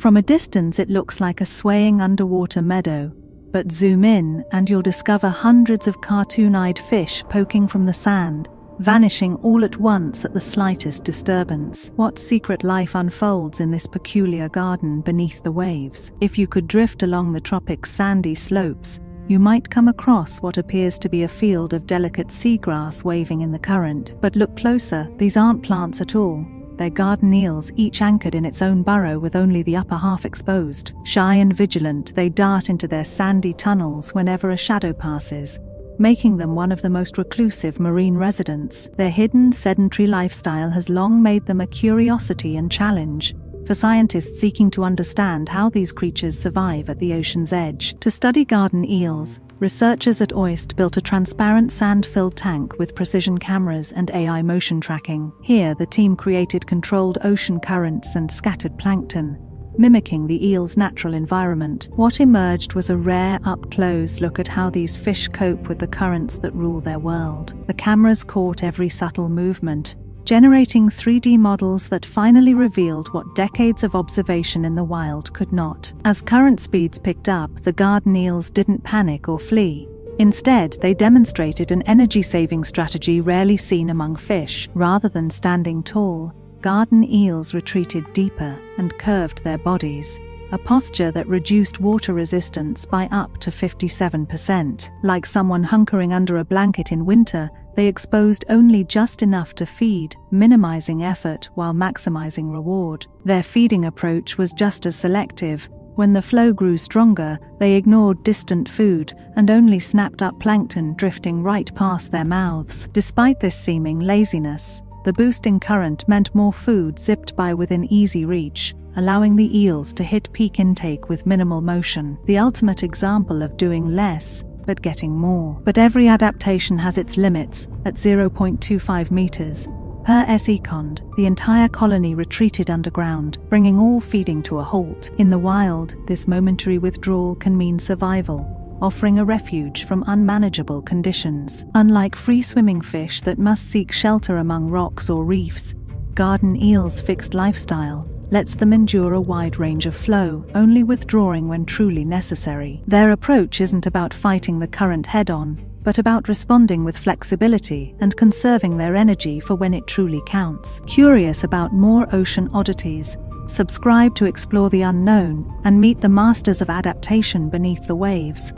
From a distance it looks like a swaying underwater meadow, but zoom in and you'll discover hundreds of cartoon-eyed fish poking from the sand, vanishing all at once at the slightest disturbance. What secret life unfolds in this peculiar garden beneath the waves? If you could drift along the tropics' sandy slopes, you might come across what appears to be a field of delicate seagrass waving in the current. But look closer, these aren't plants at all. They're garden eels, each anchored in its own burrow with only the upper half exposed. Shy and vigilant, they dart into their sandy tunnels whenever a shadow passes, making them one of the most reclusive marine residents. Their hidden, sedentary lifestyle has long made them a curiosity and challenge for scientists seeking to understand how these creatures survive at the ocean's edge. To study garden eels, researchers at OIST built a transparent sand-filled tank with precision cameras and AI motion tracking. Here, the team created controlled ocean currents and scattered plankton, mimicking the eel's natural environment. What emerged was a rare, up-close look at how these fish cope with the currents that rule their world. The cameras caught every subtle movement, generating 3D models that finally revealed what decades of observation in the wild could not. As current speeds picked up, the garden eels didn't panic or flee. Instead, they demonstrated an energy-saving strategy rarely seen among fish. Rather than standing tall, garden eels retreated deeper and curved their bodies, a posture that reduced water resistance by up to 57%. Like someone hunkering under a blanket in winter, they exposed only just enough to feed, minimizing effort while maximizing reward. Their feeding approach was just as selective. When the flow grew stronger, they ignored distant food and only snapped up plankton drifting right past their mouths. Despite this seeming laziness, the boosting current meant more food zipped by within easy reach, allowing the eels to hit peak intake with minimal motion. The ultimate example of doing less but getting more. But every adaptation has its limits. At 0.25 meters per second, the entire colony retreated underground, bringing all feeding to a halt. In the wild, this momentary withdrawal can mean survival, offering a refuge from unmanageable conditions. Unlike free-swimming fish that must seek shelter among rocks or reefs, garden eels' fixed lifestyle lets them endure a wide range of flow, only withdrawing when truly necessary. Their approach isn't about fighting the current head-on, but about responding with flexibility and conserving their energy for when it truly counts. Curious about more ocean oddities? Subscribe to explore the unknown and meet the masters of adaptation beneath the waves.